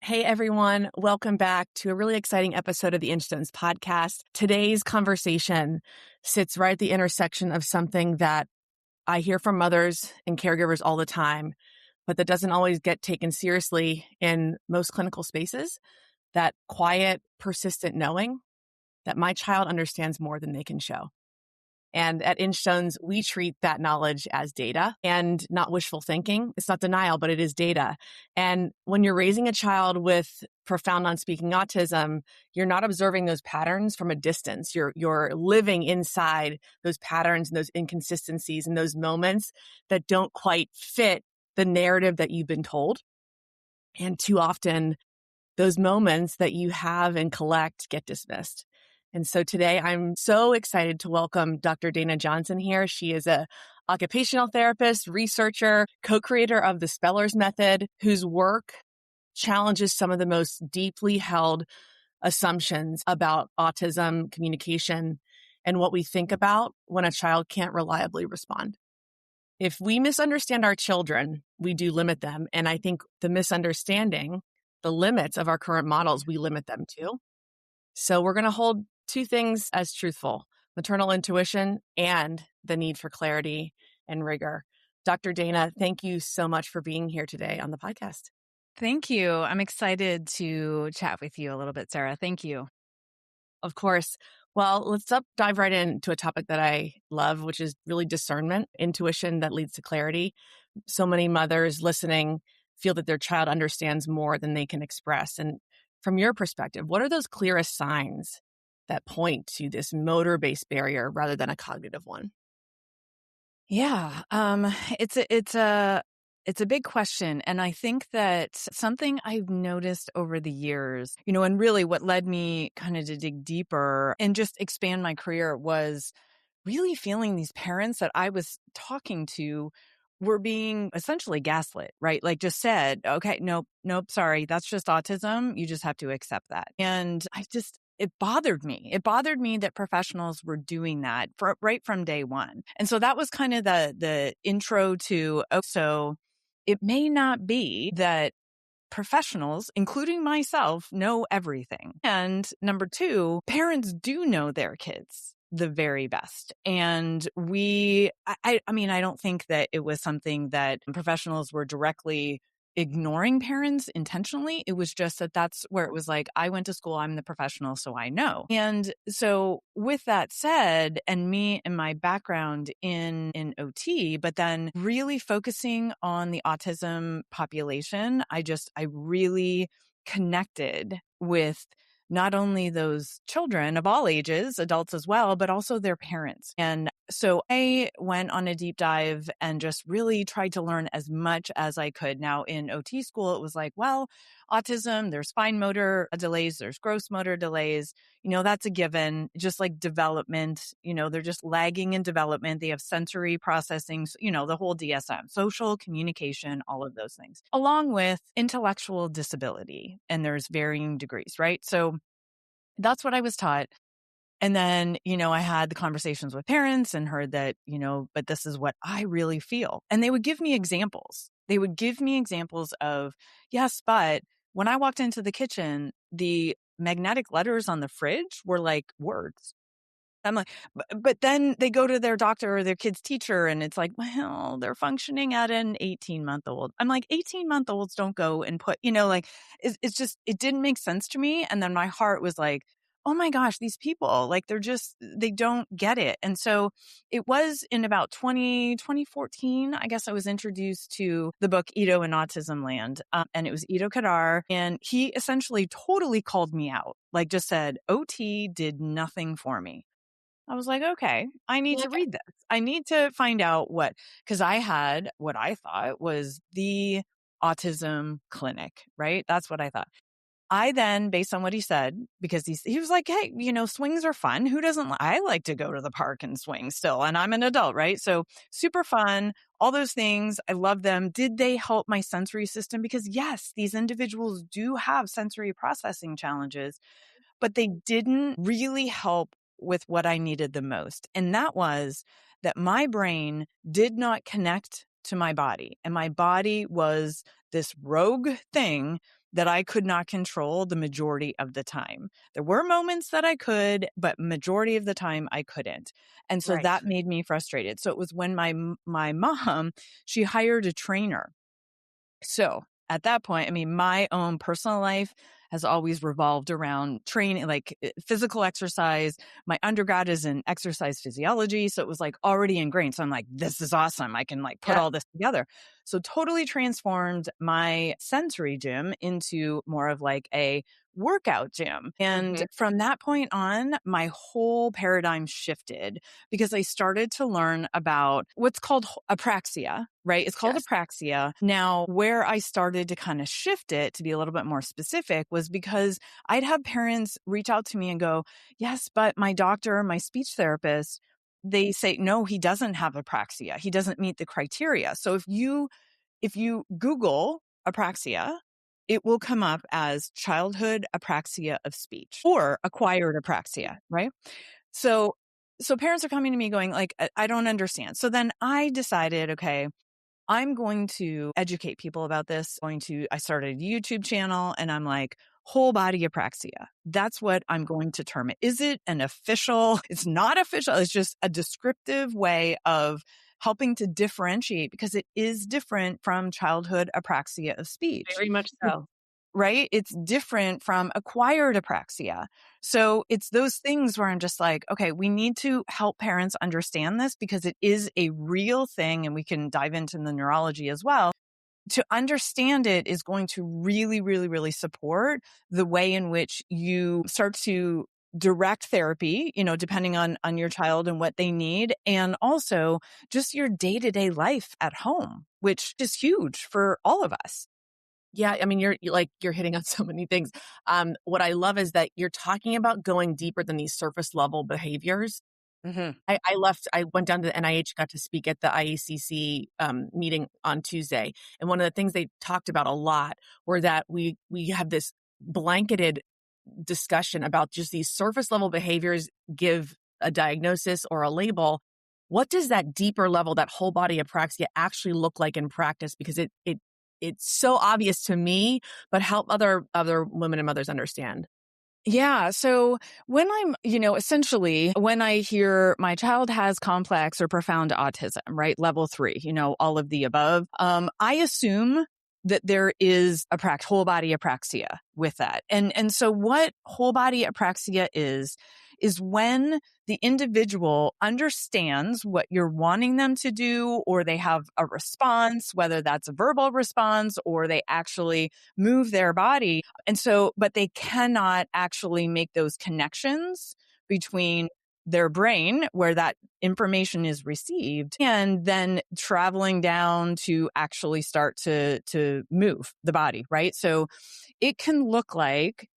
Hey everyone, welcome back to a really exciting episode of the Inchstones podcast. Today's conversation sits right at the intersection of something that I hear from mothers and caregivers all the time, but that doesn't always get taken seriously in most clinical spaces. That quiet, persistent knowing that my child understands more than they can show. And at Inchstones, we treat that knowledge as data and not wishful thinking. It's not denial, but it is data. And when you're raising a child with profound non-speaking autism, you're not observing those patterns from a distance. You're living inside those patterns and those inconsistencies and those moments that don't quite fit the narrative that you've been told. And too often, those moments that you have and collect get dismissed. And so today I'm so excited to welcome Dr. Dana Johnson here. She is a occupational therapist, researcher, co-creator of the Speller's Method, whose work challenges some of the most deeply held assumptions about autism, communication, and what we think about when a child can't reliably respond. If we misunderstand our children, we do limit them. And I think the misunderstanding, the limits of our current models, we limit them to. So we're going to hold two things as truthful: maternal intuition and the need for clarity and rigor. Dr. Dana, thank you so much for being here today on the podcast. Thank you. I'm excited to chat with you a little bit, Sarah. Thank you. Of course. Well, let's dive right into a topic that I love, which is really discernment, intuition that leads to clarity. So many mothers listening feel that their child understands more than they can express. And from your perspective, what are those clearest signs that point to this motor-based barrier rather than a cognitive one? Yeah, it's a big question, and I think that something I've noticed over the years, and really what led me kind of to dig deeper and just expand my career was really feeling these parents that I was talking to were being essentially gaslit, right? Like just said, okay, nope, sorry, that's just autism. You just have to accept that. And it bothered me. It bothered me that professionals were doing that right from day one. And so that was kind of the intro to, so it may not be that professionals, including myself, know everything. And number two, parents do know their kids the very best. And I mean, I don't think that it was something that professionals were directly ignoring parents intentionally. It was just that that's where it was like, I went to school, I'm the professional, so I know. And so with that said, and me and my background in OT, but then really focusing on the autism population, I really connected with not only those children of all ages, adults as well, but also their parents. And so I went on a deep dive and just really tried to learn as much as I could. Now in OT school, it was like, well, autism, there's fine motor delays, there's gross motor delays. That's a given. Just like development, they're just lagging in development. They have sensory processing, the whole DSM, social communication, all of those things, along with intellectual disability. And there's varying degrees, right? So that's what I was taught. And then, I had the conversations with parents and heard that, but this is what I really feel. And they would give me examples. They would give me examples of, yes, but when I walked into the kitchen, the magnetic letters on the fridge were like words. I'm like, but then they go to their doctor or their kid's teacher and it's like, well, they're functioning at an 18-month-old. I'm like, 18-month-olds don't go and put, it's just, it didn't make sense to me. And then my heart was like, oh my gosh, these people, like they don't get it. And so it was in about 2014, I guess I was introduced to the book Ito in Autism Land. And it was Ito Kadar. And he essentially totally called me out, like just said, OT did nothing for me. I was like, okay, I need to read this. I need to find out because I had what I thought was the autism clinic, right? That's what I thought. I then, based on what he said, because he was like, hey, swings are fun. Who doesn't? I like to go to the park and swing still. And I'm an adult, right? So super fun, all those things. I love them. Did they help my sensory system? Because yes, these individuals do have sensory processing challenges, but they didn't really help with what I needed the most. And that was that my brain did not connect to my body. And my body was this rogue thing that I could not control the majority of the time. There were moments that I could, but majority of the time I couldn't. And so Right. that made me frustrated. So it was when my mom, she hired a trainer. So at that point, I mean, my own personal life has always revolved around training, like physical exercise. My undergrad is in exercise physiology. So it was like already ingrained. So I'm like, this is awesome. I can like put Yeah. all this together. So totally transformed my sensory gym into more of like a workout gym. And from that point on, my whole paradigm shifted because I started to learn about what's called apraxia, right? It's called Yes. apraxia. Now, where I started to kind of shift it to be a little bit more specific was because I'd have parents reach out to me and go, yes, but my doctor, my speech therapist, they say, no, he doesn't have apraxia. He doesn't meet the criteria. So if you Google apraxia, it will come up as childhood apraxia of speech or acquired apraxia, right? So parents are coming to me going like, I don't understand. So then I decided, okay, I'm going to educate people about this. I started a YouTube channel and I'm like, whole body apraxia. That's what I'm going to term it. Is it an official? It's not official. It's just a descriptive way of helping to differentiate because it is different from childhood apraxia of speech. Very much so. Right? It's different from acquired apraxia. So it's those things where I'm just like, okay, we need to help parents understand this because it is a real thing and we can dive into the neurology as well. To understand it is going to really, really, really support the way in which you start to direct therapy, depending on your child and what they need. And also just your day-to-day life at home, which is huge for all of us. Yeah, I mean, you're hitting on so many things. What I love is that you're talking about going deeper than these surface level behaviors. Mm-hmm. I went down to the NIH, got to speak at the IACC meeting on Tuesday. And one of the things they talked about a lot were that we have this blanketed discussion about just these surface level behaviors give a diagnosis or a label. What does that deeper level, that whole body apraxia actually look like in practice? Because it's so obvious to me, but help other women and mothers understand. Yeah. So when essentially when I hear my child has complex or profound autism, right? Level 3, all of the above, I assume that there is whole body apraxia with that. And so what whole body apraxia is when the individual understands what you're wanting them to do, or they have a response, whether that's a verbal response or they actually move their body. And so, but they cannot actually make those connections between their brain where that information is received and then traveling down to actually start to move the body, right? So it can look like,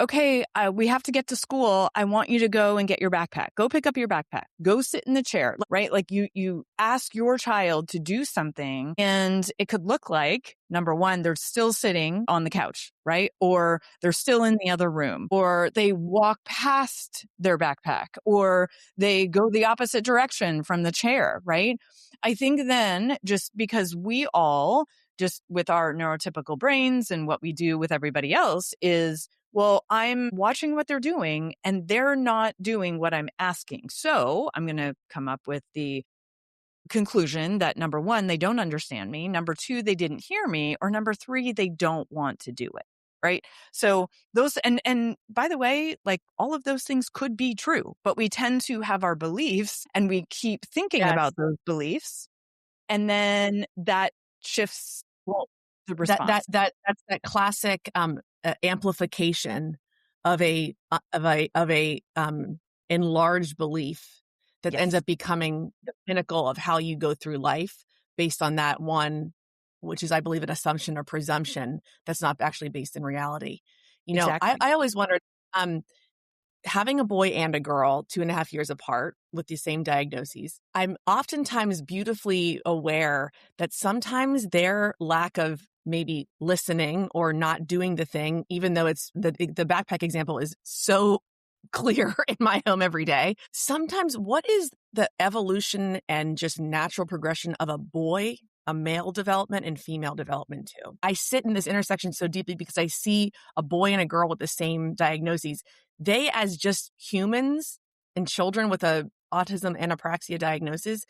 okay, we have to get to school. I want you to go and get your backpack. Go pick up your backpack. Go sit in the chair, right? Like you ask your child to do something and it could look like, number one, they're still sitting on the couch, right? Or they're still in the other room, or they walk past their backpack, or they go the opposite direction from the chair, right? I think then just because we all just with our neurotypical brains and what we do with everybody else is, well, I'm watching what they're doing and they're not doing what I'm asking. So I'm going to come up with the conclusion that number one, they don't understand me. Number two, they didn't hear me. Or number three, they don't want to do it. Right. So those, and by the way, like all of those things could be true, but we tend to have our beliefs and we keep thinking Yes. about those beliefs. And then that shifts Well, the response. that's that classic amplification of a enlarged belief that ends Yes, up becoming the pinnacle of how you go through life based on that one, which is, I believe, an assumption or presumption that's not actually based in reality. exactly. I always wondered, having a boy and a girl 2.5 years apart with the same diagnoses, I'm oftentimes beautifully aware that sometimes their lack of maybe listening or not doing the thing, even though it's the backpack example is so clear in my home every day. Sometimes what is the evolution and just natural progression of a boy a male development and female development too. I sit in this intersection so deeply because I see a boy and a girl with the same diagnoses. They, as just humans and children with a autism and apraxia diagnosis,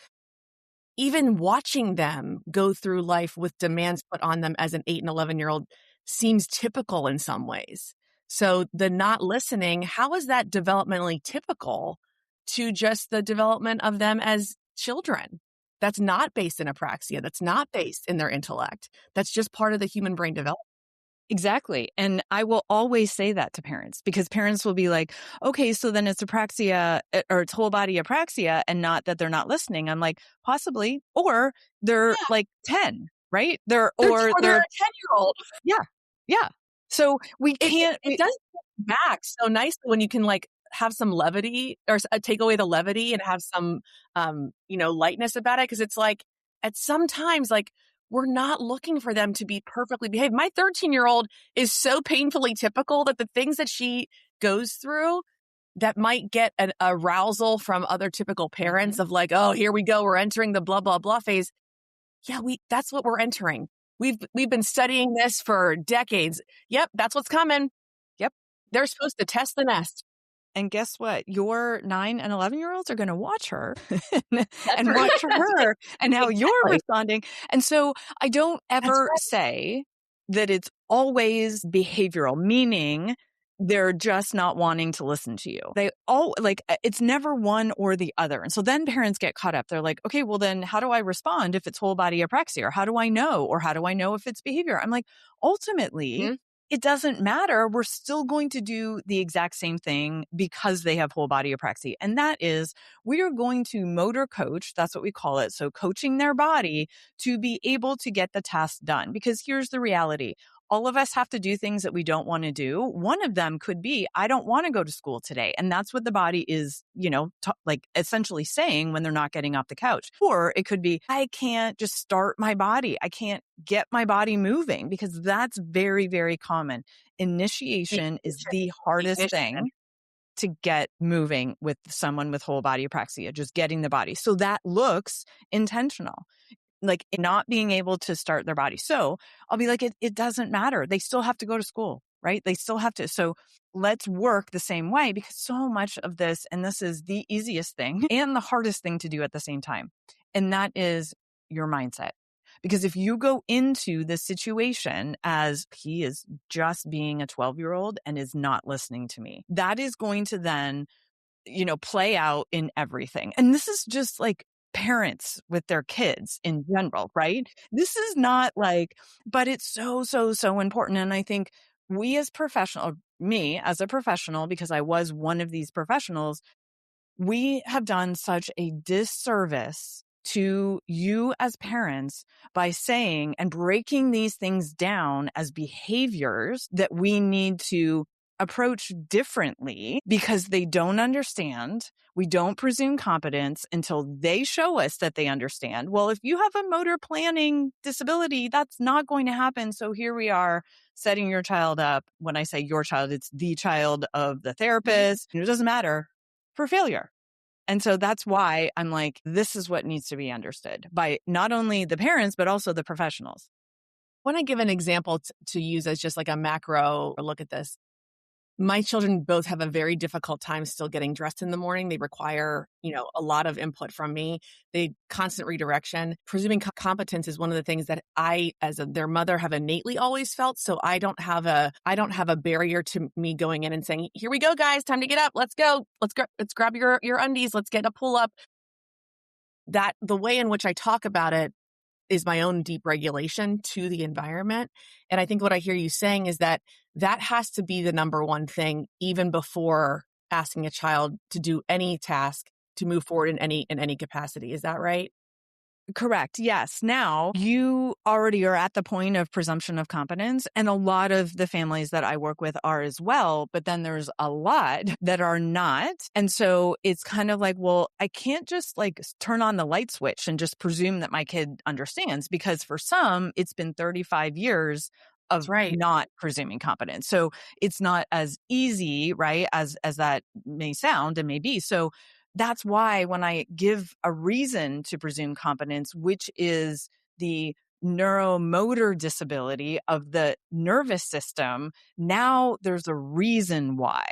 even watching them go through life with demands put on them as an 8 and 11-year-old seems typical in some ways. So the not listening, how is that developmentally typical to just the development of them as children? That's not based in apraxia. That's not based in their intellect. That's just part of the human brain development. Exactly. And I will always say that to parents because parents will be like, okay, so then it's apraxia or it's whole body apraxia and not that they're not listening. I'm like, possibly, or they're Yeah. like 10, right? Or they're a 10-year-old. Yeah. Yeah. So we can't, It does come back so nicely when you can like have some levity or take away the levity and have some, lightness about it. Cause it's like at some times, like we're not looking for them to be perfectly behaved. My 13-year-old is so painfully typical that the things that she goes through that might get an arousal from other typical parents of like, oh, here we go. We're entering the blah, blah, blah phase. Yeah, that's what we're entering. We've been studying this for decades. Yep, that's what's coming. Yep. They're supposed to test the nest. and guess what? Your 9 and 11-year-olds are going to watch her and right. watch her and how you're Exactly. responding. And so I don't ever right. say that it's always behavioral, meaning they're just not wanting to listen to you. They all it's never one or the other. And so then parents get caught up. They're like, okay, well then how do I respond if it's whole body apraxia? Or how do I know? Or how do I know if it's behavior? I'm like, ultimately, it doesn't matter. We're still going to do the exact same thing because they have whole body apraxia. And that is, we are going to motor coach. That's what we call it. So coaching their body to be able to get the task done. Because here's the reality. All of us have to do things that we don't want to do. One of them could be, I don't want to go to school today. And that's what the body is, essentially saying when they're not getting off the couch. Or it could be, I can't just start my body. I can't get my body moving, because that's very, very common. Initiation is the hardest thing to get moving with someone with whole body apraxia, just getting the body. So that looks intentional, like not being able to start their body. So I'll be like, it doesn't matter. They still have to go to school, right? They still have to. So let's work the same way, because so much of this, and this is the easiest thing and the hardest thing to do at the same time. And that is your mindset. Because if you go into this situation as he is just being a 12-year-old and is not listening to me, that is going to then, play out in everything. And this is just like parents with their kids in general, right? This is not but it's so, so, so important. And I think we as professional, me as a professional, because I was one of these professionals, we have done such a disservice to you as parents by saying and breaking these things down as behaviors that we need to approach differently, because they don't understand. We don't presume competence until they show us that they understand. Well, if you have a motor planning disability, that's not going to happen. So here we are setting your child up. When I say your child, it's the child of the therapist. It doesn't matter, for failure. And so that's why I'm like, this is what needs to be understood by not only the parents, but also the professionals. I want to give an example to use as just like a macro look at this. My children both have a very difficult time still getting dressed in the morning. They require, a lot of input from me. They constant redirection. Presuming competence is one of the things that I, as their mother, have innately always felt. So I don't have a barrier to me going in and saying, "Here we go, guys, time to get up. Let's go. Let's grab your undies. Let's get a pull up." That the way in which I talk about it is my own deep regulation to the environment. And I think what I hear you saying is that has to be the number one thing, even before asking a child to do any task to move forward in any capacity. Is that right? Correct. Yes. Now you already are at the point of presumption of competence, and a lot of the families that I work with are as well. But then there's a lot that are not. And so it's kind of like, well, I can't just turn on the light switch and just presume that my kid understands, because for some, it's been 35 years of not presuming competence. So it's not as easy, right, as that may sound and may be. So that's why when I give a reason to presume competence, which is the neuromotor disability of the nervous system, now there's a reason why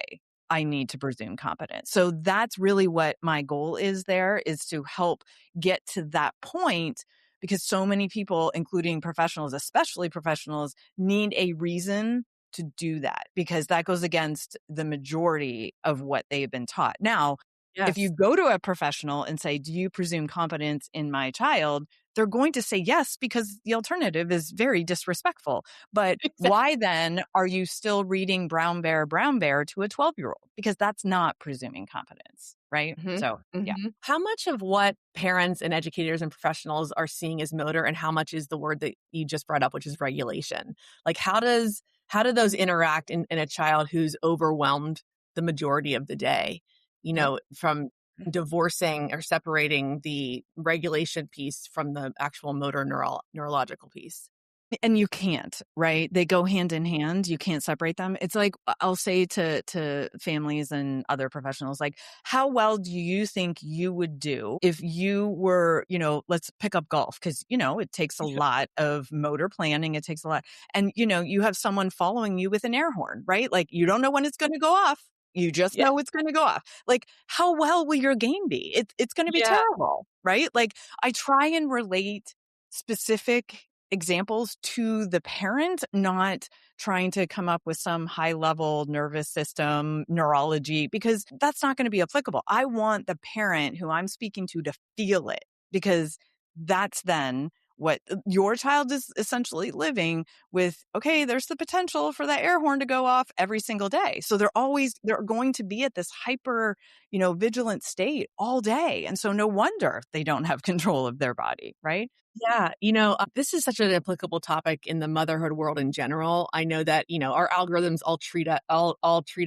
I need to presume competence. So that's really what my goal is there, is to help get to that point, because so many people, including professionals, especially professionals, need a reason to do that, because that goes against the majority of what they've been taught. Now, if you Yes. go to a professional and say, do you presume competence in my child? They're going to say yes, because the alternative is very disrespectful. But Exactly. why then are you still reading Brown Bear to a 12-year-old? Because that's not presuming competence, right? Mhm, So, yeah. mhm. How much of what parents and educators and professionals are seeing as motor, and how much is the word that you just brought up, which is regulation? Like, how do those interact in a child who's overwhelmed the majority of the day? You know, from divorcing or separating the regulation piece from the actual motor neurological piece. And you can't, right? They go hand in hand. You can't separate them. It's like, I'll say to families and other professionals, like, how well do you think you would do if you were, let's pick up golf, because, it takes a lot of motor planning. It takes a lot. And, you have someone following you with an air horn, right? Like, you don't know when it's going to go off. You just Yeah. know it's going to go off. Like, how well will your game be? It's going to be Yeah. terrible, right? Like, I try and relate specific examples to the parent, not trying to come up with some high level nervous system neurology, because that's not going to be applicable. I want the parent who I'm speaking to feel it, because that's then what your child is essentially living with. Okay, there's the potential for that air horn to go off every single day. So they're going to be at this hyper, vigilant state all day. And so no wonder they don't have control of their body, right? Yeah, this is such an applicable topic in the motherhood world in general. I know that, our algorithms all treat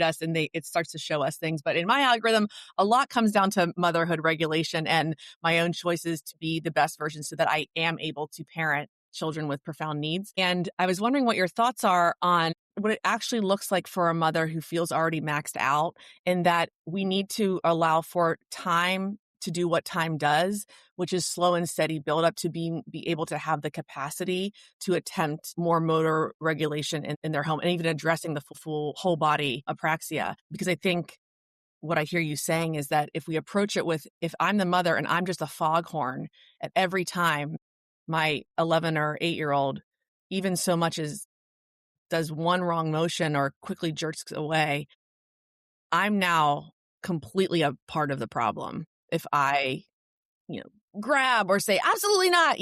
us, and it starts to show us things. But in my algorithm, a lot comes down to motherhood regulation and my own choices to be the best version so that I am able to parent children with profound needs. And I was wondering what your thoughts are on what it actually looks like for a mother who feels already maxed out, and that we need to allow for time to do what time does, which is slow and steady build up to be able to have the capacity to attempt more motor regulation in their home, and even addressing the full whole body apraxia. Because I think what I hear you saying is that if we approach it with, if I'm the mother and I'm just a foghorn at every time my 11 or 8-year-old even so much as does one wrong motion or quickly jerks away, I'm now completely a part of the problem. If I, grab or say, absolutely not,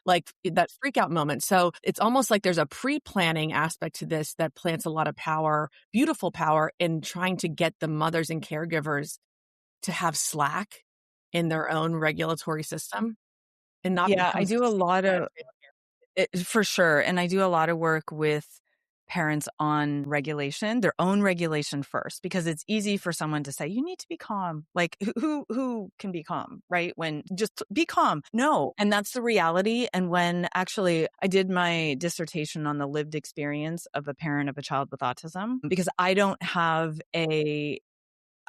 like that freak out moment. So it's almost like there's a pre-planning aspect to this that plants a lot of power, beautiful power, in trying to get the mothers and caregivers to have slack in their own regulatory system and not Yeah, I become do a lot of for sure. And I do a lot of work with parents on regulation, their own regulation first, because it's easy for someone to say, you need to be calm. Like, who can be calm, right? When just be calm. No. And that's the reality. And when actually I did my dissertation on the lived experience of a parent of a child with autism, because I don't have an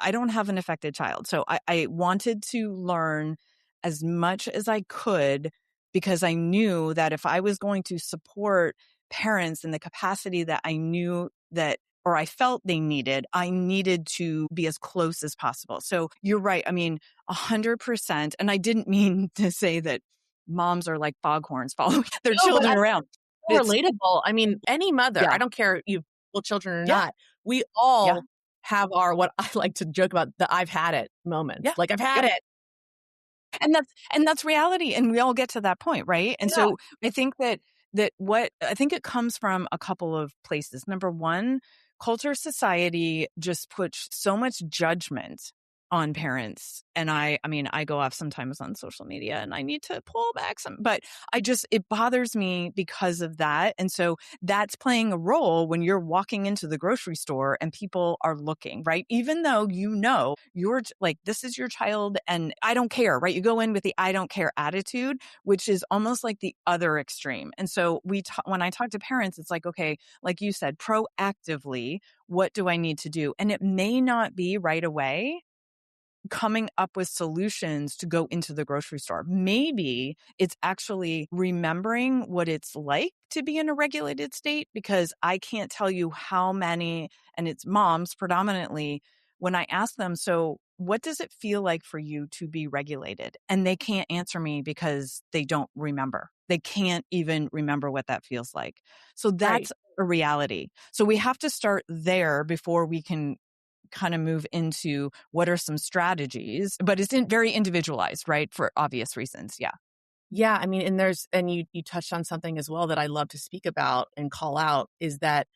affected child. So I wanted to learn as much as I could, because I knew that if I was going to support parents in the capacity that I knew that, or I felt they needed, I needed to be as close as possible. So you're right. I mean, 100%. And I didn't mean to say that moms are like foghorns following their No, but children around. so It's, relatable. I mean, any mother, I yeah, don't care if you have little children or yeah, not, we yeah, all have our, what I like to joke about, the I've had it moments. yeah. Like, I've had Yep. it. And that's reality, and we all get to that point, right? And Yeah. so I think that what I think it comes from a couple of places. Number one, culture, society just puts so much judgment on parents. And I mean, I go off sometimes on social media and I need to pull back some, but it bothers me because of that. And so that's playing a role when you're walking into the grocery store and people are looking, right? Even though you're like, this is your child and I don't care, right? You go in with the I don't care attitude, which is almost like the other extreme. And so when I talk to parents, it's like, okay, like you said, proactively, what do I need to do? And it may not be right away, coming up with solutions to go into the grocery store. Maybe it's actually remembering what it's like to be in a regulated state, because I can't tell you how many, and it's moms predominantly, when I ask them, so what does it feel like for you to be regulated? And they can't answer me because they don't remember. They can't even remember what that feels like. So Right. that's a reality. So we have to start there before we can kind of move into what are some strategies, but it's very individualized, right? For obvious reasons. Yeah. Yeah, I mean, and you touched on something as well that I love to speak about and call out is that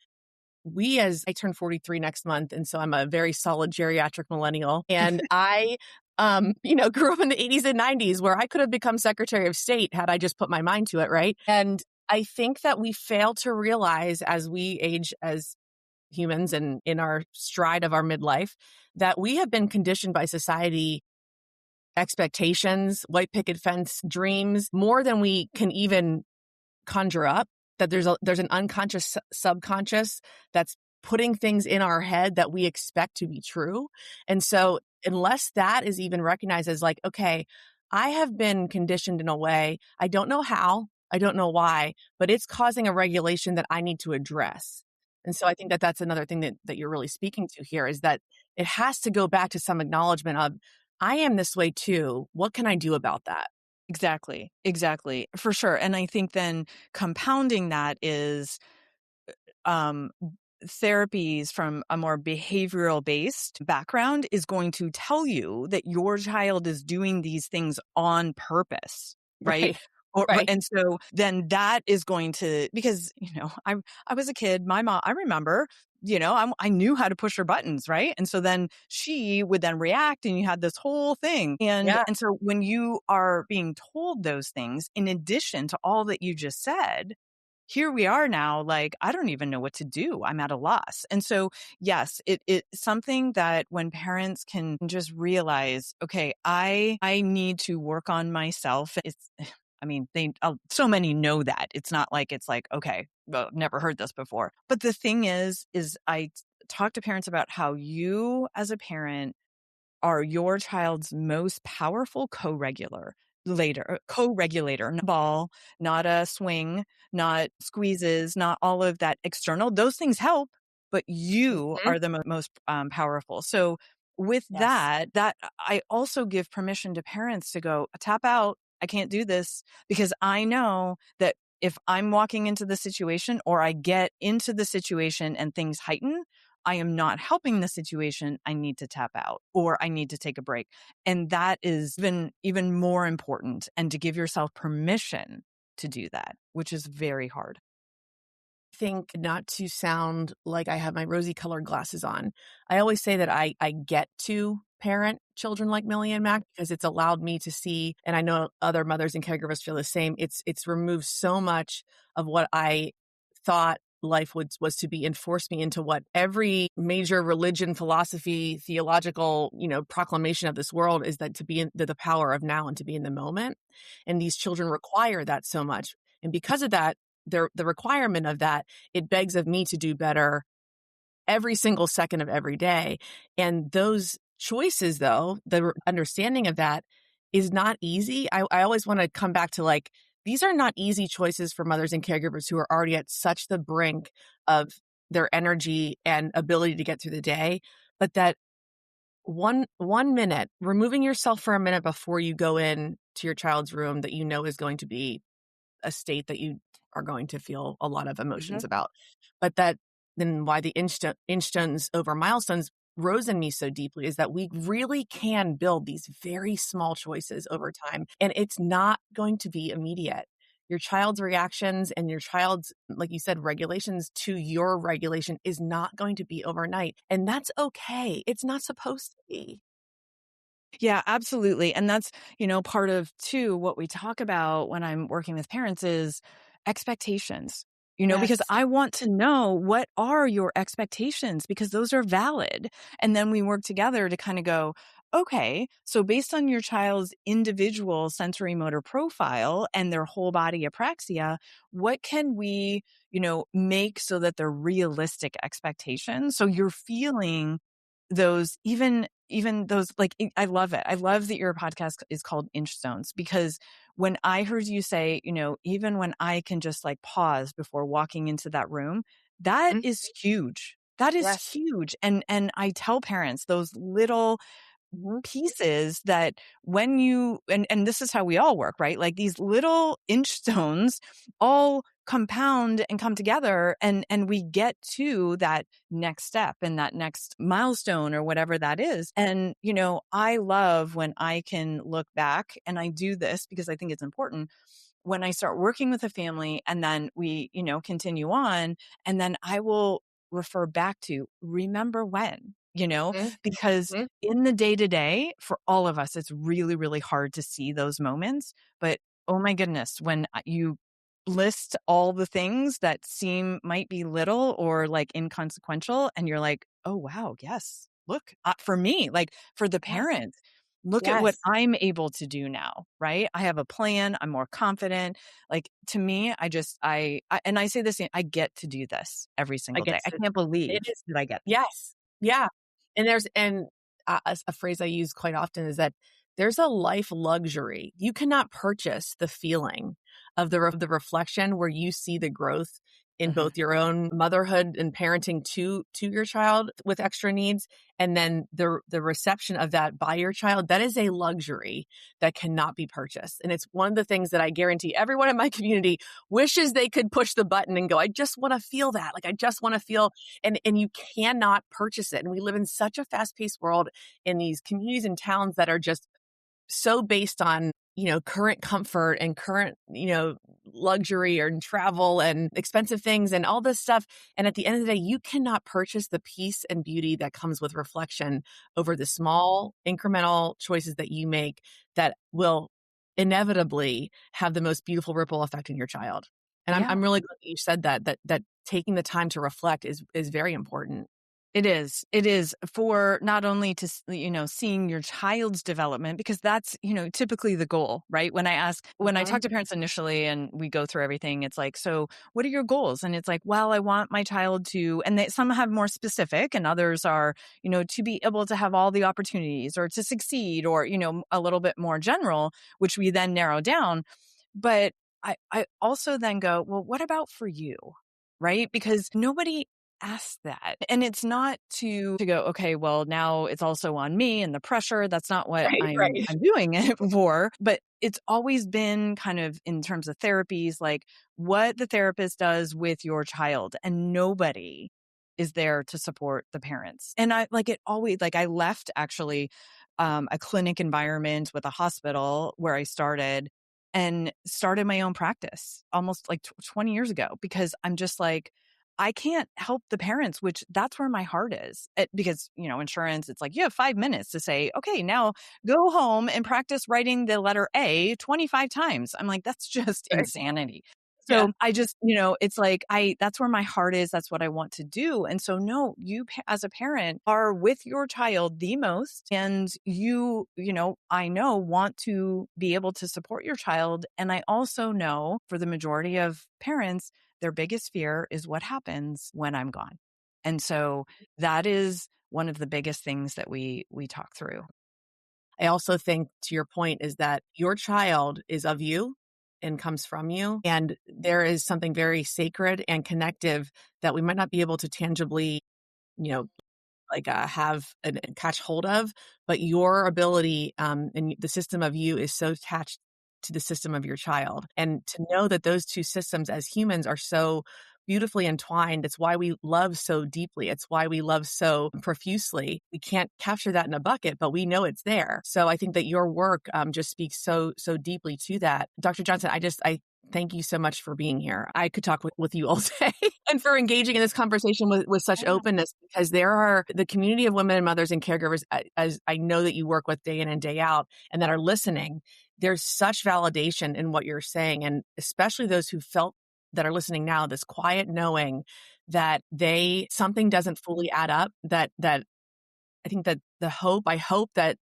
I turn 43 next month, and so I'm a very solid geriatric millennial. And I, grew up in the 80s and 90s where I could have become Secretary of State had I just put my mind to it, right? And I think that we fail to realize as we age as humans and in our stride of our midlife that we have been conditioned by society expectations, white picket fence dreams, more than we can even conjure up, that there's an unconscious subconscious that's putting things in our head that we expect to be true. And so unless that is even recognized as like, okay, I have been conditioned in a way, I don't know how, I don't know why, but it's causing a regulation that I need to address. And so I think that that's another thing that you're really speaking to here is that it has to go back to some acknowledgement of, I am this way too. What can I do about that? Exactly. Exactly. For sure. And I think then compounding that is um, therapies from a more behavioral based background is going to tell you that your child is doing these things on purpose, right? Right. Right. And so then that is going to, because, I was a kid, my mom, I remember, I knew how to push her buttons, right? And so then she would then react and you had this whole thing. Yeah. And so when you are being told those things, in addition to all that you just said, here we are now, like, I don't even know what to do. I'm at a loss. And so, yes, it's something that when parents can just realize, okay, I need to work on myself. It's, I mean, so many know that. It's not like it's like, okay, well, never heard this before. But the thing is I talk to parents about how you as a parent are your child's most powerful co-regulator, not a ball, not a swing, not squeezes, not all of that external. Those things help, but you Mhm. are the most powerful. So with Yes. that I also give permission to parents to go tap out. I can't do this because I know that if I'm walking into the situation or I get into the situation and things heighten, I am not helping the situation. I need to tap out or I need to take a break. And that is even more important, and to give yourself permission to do that, which is very hard. Think not to sound like I have my rosy colored glasses on. I always say that I get to parent children like Millie and Mac because it's allowed me to see, and I know other mothers and caregivers feel the same. It's removed so much of what I thought life was to be and forced me into what every major religion, philosophy, theological, proclamation of this world is that to be in the power of now and to be in the moment. And these children require that so much. And because of that, the requirement of that, it begs of me to do better every single second of every day. And those choices, though, the understanding of that is not easy. I always want to come back to like, these are not easy choices for mothers and caregivers who are already at such the brink of their energy and ability to get through the day. But that one minute, removing yourself for a minute before you go in to your child's room that you know is going to be a state that you are going to feel a lot of Mhm. emotions about. But that then why the Inchstones over milestones rose in me so deeply is that we really can build these very small choices over time. And it's not going to be immediate. Your child's reactions and your child's, like you said, regulations to your regulation is not going to be overnight. And that's okay. It's not supposed to be. Yeah, absolutely. And that's, part of too, what we talk about when I'm working with parents is expectations, because Yes. I want to know what are your expectations because those are valid. And then we work together to kind of go, okay, so based on your child's individual sensory motor profile and their whole body apraxia, what can we, make so that they're realistic expectations? So you're feeling those, even those, like, I love it. I love that your podcast is called Inchstones, because when I heard you say, even when I can just like pause before walking into that room, that Mhm. is huge. That is Yes. huge. And I tell parents those little Mhm. pieces that when you, and this is how we all work, right? Like these little inch stones all compound and come together, and we get to that next step and that next milestone or whatever that is. And I love when I can look back, and I do this because I think it's important, when I start working with a family and then we, continue on, and then I will refer back to, remember when, Mhm. because Mhm. in the day to day for all of us, it's really, really hard to see those moments. But oh my goodness, when you list all the things that might be little or like inconsequential, and you're like, oh wow, yes, look, for me, like for the Yes. parent, look at what Yes. I'm able to do now, right? I have a plan. I'm more confident. Like, to me, and I say this, I get to do this every I single get day. I to can't believe it is that I get. yes. Yeah. And a phrase I use quite often is that there's a life luxury. You cannot purchase the feeling of the reflection where you see the growth in Mhm. both your own motherhood and parenting to your child with extra needs, and then the reception of that by your child. That is a luxury that cannot be purchased. And it's one of the things that I guarantee everyone in my community wishes they could push the button and go, I just want to feel that. Like I just want to feel, and you cannot purchase it. And we live in such a fast-paced world in these communities and towns that are just so based on, current comfort and current, luxury or travel and expensive things and all this stuff. And at the end of the day, you cannot purchase the peace and beauty that comes with reflection over the small incremental choices that you make that will inevitably have the most beautiful ripple effect in your child. And I'm, Yeah. I'm really glad that you said that taking the time to reflect is very important. It is. It is, for not only to, seeing your child's development, because that's, typically the goal, right? When I Mhm. talk to parents initially and we go through everything, it's like, so what are your goals? And it's like, well, I want my child to, and some have more specific and others are, to be able to have all the opportunities or to succeed, or, a little bit more general, which we then narrow down. But I also then go, well, what about for you? Right? Because nobody asks that. And it's not to go, okay, well, now it's also on me and the pressure. That's not what Right, I'm right. doing it for. But it's always been kind of, in terms of therapies, like what the therapist does with your child, and nobody is there to support the parents. And I like it always, like I left actually a clinic environment with a hospital where I started, and started my own practice almost like 20 years ago, because I'm just like, I can't help the parents, which that's where my heart is. Because, insurance, it's like you have 5 minutes to say, okay, now go home and practice writing the letter A 25 times. I'm like, that's just Right. insanity. Yeah. So I just, it's like, that's where my heart is. That's what I want to do. And so, no, you as a parent are with your child the most. And I know, want to be able to support your child. And I also know, for the majority of parents, their biggest fear is what happens when I'm gone. And so that is one of the biggest things that we talk through. I also think, to your point, is that your child is of you and comes from you. And there is something very sacred and connective that we might not be able to tangibly, you know, have and catch hold of, but your ability and the system of you is so attached to the system of your child. And to know that those two systems as humans are so beautifully entwined, it's why we love so deeply. It's why we love so profusely. We can't capture that in a bucket, but we know it's there. So I think that your work just speaks so deeply to that. Dr. Johnson, I thank you so much for being here. I could talk with you all day and for engaging in this conversation with such Yeah. openness, because there are the community of women and mothers and caregivers, as I know that you work with day in and day out, and that are listening. There's such validation in what you're saying. And especially those who felt that are listening now, this quiet knowing that something doesn't fully add up, that I think that I hope that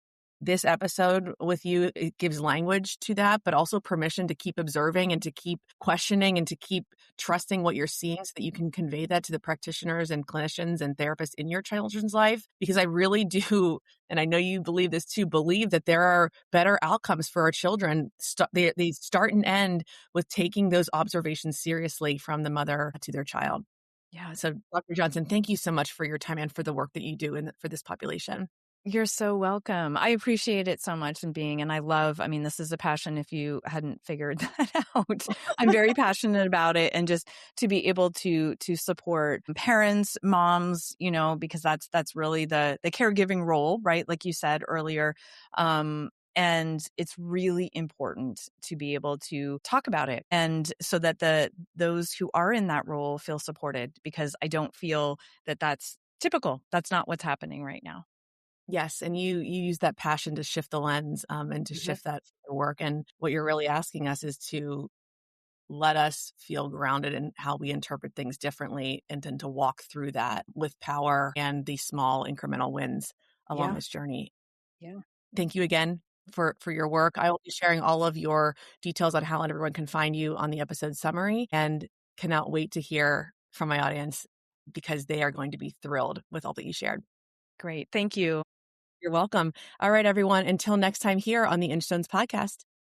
this episode with you, it gives language to that, but also permission to keep observing and to keep questioning and to keep trusting what you're seeing so that you can convey that to the practitioners and clinicians and therapists in your children's life. Because I really do, and I know you believe this too, believe that there are better outcomes for our children. They start and end with taking those observations seriously from the mother to their child. Yeah. So, Dr. Johnson, thank you so much for your time and for the work that you do for this population. You're so welcome. I appreciate it so much and I mean, this is a passion if you hadn't figured that out. I'm very passionate about it and just to be able to support parents, moms, because that's really the caregiving role, right? Like you said earlier. And it's really important to be able to talk about it and so that those who are in that role feel supported, because I don't feel that that's typical. That's not what's happening right now. Yes, and you use that passion to shift the lens, and to shift that work. And what you're really asking us is to let us feel grounded in how we interpret things differently, and then to walk through that with power and these small incremental wins along this journey. Yeah. Thank you again for your work. I will be sharing all of your details on how everyone can find you on the episode summary, and cannot wait to hear from my audience because they are going to be thrilled with all that you shared. Great. Thank you. You're welcome. All right, everyone. Until next time here on the Inchstones podcast.